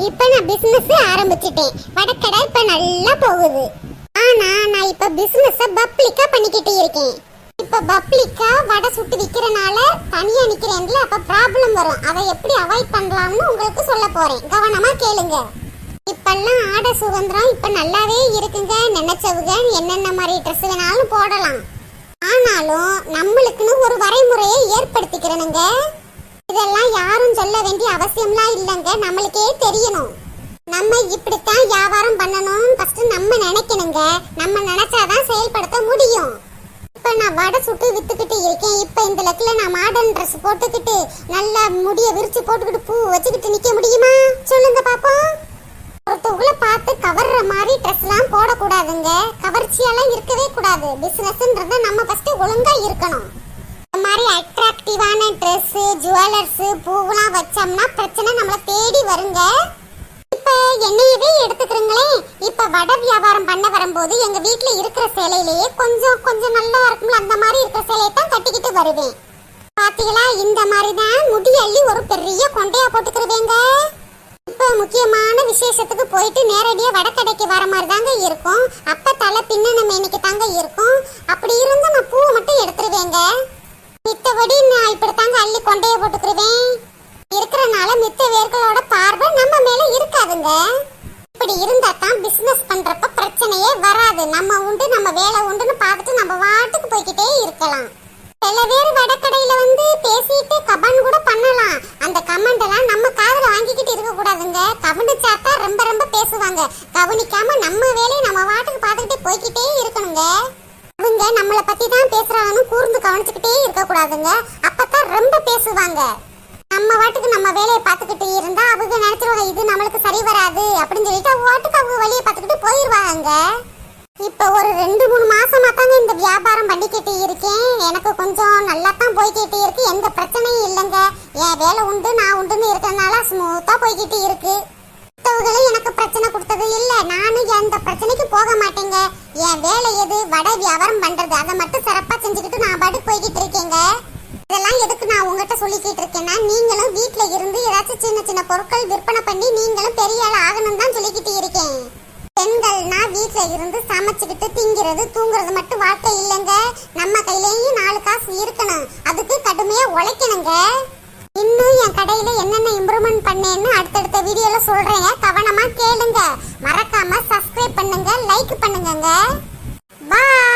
இப்ப நான் பிசினஸ் ஆரம்பிச்சிட்டேன். வடக்கடை இப்ப நல்லா போகுது. ஆனா நான் இப்ப பிசினஸ் பப்ளிக்கா பண்ணிக்கிட்டு இருக்கேன். இப்ப பப்ளிக்கா வடை சுட்டு விக்கிறனால தனியா நிக்கிறேன்ல, அப்ப ப்ராப்ளம் வரும். அதை எப்படி அவாய்ட் பண்ணலாம்னு உங்களுக்கு சொல்ல போறேன். கவனமா கேளுங்க. இப்பெல்லாம் ஆடை சுதந்திரம் இப்ப நல்லாவே இருக்குங்க. நினைச்சவங்க என்னென்ன மாதிரி ட்ரெஸ் வேணாலும் போடலாம். ஆனாலும் நம்மளுக்குன்னு ஒரு வரைமுறையை ஏற்படுத்திக்கிறனுங்க. இதெல்லாம் யாரும் சொல்ல வேண்டிய அவசியம்லாம் இல்லைங்க. நம்மளுக்கே தெரியணும். நம்ம இப்படித்தான் வியாபாரம் பண்ணணும்னு ஃபர்ஸ்ட் நம்ம நினைக்கணுங்க. நம்ம நினைச்சாதான் செயல்படுத்த முடியும். இப்ப நான் வடை சுட்டு வித்துக்கிட்டு இருக்கேன். இப்ப இந்த லெக்கில் நான் மாடர்ன் ட்ரெஸ் போட்டுக்கிட்டு நல்லா முடிய விரிச்சு போட்டுக்கிட்டு பூ வச்சுக்கிட்டு நிக்க முடியுமா? சொல்லுங்க பாப்போம். ஒருத்தவங்களை பார்த்து கவர்ற மாதிரி ட்ரெஸ் எல்லாம் போடக்கூடாதுங்க. கவர்ச்சியெல்லாம் இருக்கவே கூடாது. பிசினஸ்ன்றத நம்ம ஃபர்ஸ்ட் ஒழுங்கா இருக்கணும். இந்த மாதிரி அட்ராக்டிவான ட்ரெஸ், ஜுவல்லர்ஸ், பூவெல்லாம் வச்சோம்னா பிரச்சனை நம்மளை தேடி வருங்க. இப்ப என்னையவே எடுத்துக்கிறீங்களேன். இப்ப வடை வியாபாரம் பண்ண வரும்போது எங்க வீட்டுல இருக்கிற சேலையிலேயே கொஞ்சம் கொஞ்சம் நல்லா இருக்கும்ல, அந்த மாதிரி இருக்கிற சேலையை தான் கட்டிக்கிட்டு வருவேன். பாத்தீங்களா, இந்த மாதிரி தான் முடி அள்ளி ஒரு பெரிய கொண்டையா போட்டுக்கிறவேங்க. இப்ப முக்கியமான விசேஷத்துக்கு போயிட்டு நேரடியா வடக்கடைக்கு வர மாதிரி தாங்க இருக்கும். அப்ப தலை பின்னண மேனிக்கு தாங்க இருக்கும். அப்படி இருந்தா நான் பூவை மட்டும் எடுத்துருவேங்க. மித்தபடி நான் இப்படித்தாங்க அள்ளி கொண்டைய போட்டுக்கிறேன். இருக்கிறனால மித்த வேர்களோட பார்வை நம்ம மேல இருக்காதுங்க. இப்படி இருந்தா தான் பிசினஸ் பண்றப்ப பிரச்சனையே வராது. நம்ம உண்டு நம்ம வேலை உண்டுன்னு பார்த்துட்டு நம்ம வாட்டுக்கு போய்கிட்டே இருக்கலாம். சில பேர் வடக்கடையில வந்து பேசிட்டு கமெண்ட் கூட பண்ணலாம். அந்த கமெண்ட் எல்லாம் நம்ம காதுல வாங்கிக்கிட்டு இருக்க கூடாதுங்க. கவனிச்சாத்தா ரொம்ப ரொம்ப பேசுவாங்க. கவனிக்காம நம்ம வேலையை நம்ம வாட்டுக்கு பார்த்துக்கிட்டே போய்கிட்டே இருக்கணுங்க. அவங்க நம்மளை பத்தி தான் பேசுறாங்கன்னு கூர்ந்து கவனிச்சுக்கிட்டே இருக்க கூடாதுங்க. அப்பதான் ரொம்ப பேசுவாங்க. நம்ம வாட்டுக்கு நம்ம வேலையை பார்த்துக்கிட்டு இருந்தா அவங்க நினைச்சிருவாங்க இது நம்மளுக்கு சரி வராது அப்படின்னு சொல்லிட்டு அவங்க வாட்டுக்கு அவங்க வழியை பார்த்துக்கிட்டு போயிடுவாங்க. இப்ப ஒரு 2-3 மாசமா தாங்க இந்த வியாபாரம் பண்ணிக்கிட்டு இருக்கேன். எனக்கு கொஞ்சம் நல்லா தான் போய்கிட்டு இருக்கு. எந்த பிரச்சனையும் இல்லைங்க. என் வேலை உண்டு நான் உண்டுன்னு இருக்கிறதுனால ஸ்மூத்தா போய்கிட்டு இருக்கு. மற்றவங்களும் எனக்கு பிரச்சனை கொடுத்தது இல்லை. நானும் எந்த பிரச்சனைக்கு போக மாட்டேங்க. என் வேலை எது? வடை வியாபாரம் பண்றது. அதை மட்டும் சிறப்பா செஞ்சுக்கிட்டு நான் பாட்டு போய்கிட்டு இருக்கேங்க. இதெல்லாம் எதுக்கு நான் உங்ககிட்ட சொல்லிக்கிட்டு இருக்கேன்னா, நீங்களும் வீட்டுல இருந்து ஏதாச்சும் சின்ன சின்ன பொருட்கள் விற்பனை பண்ணி நீங்களும் பெரிய ஆள் ஆகணும் தான் சொல்லிக்கிட்டு இருக்கேன். பெண்கள்னா வீட்டுல இருந்து சமைச்சுக்கிட்டு திங்கிறது தூங்குறது மட்டும் வாழ்க்கை இல்லைங்க. நம்ம கையிலேயும் 4 காசு இருக்கணும். அதுக்கு கடுமையா உழைக்கணுங்க. இன்னும் என் கடையில என்னென்ன இம்ப்ரூவ்மெண்ட் பண்ணேன்னு அடுத்தடுத்த வீடியோல சொல்றேங்க. கவனமா கேளுங்க. மறக்காம சப்ஸ்கிரைப் பண்ணுங்க, லைக் பண்ணுங்க. பாய்.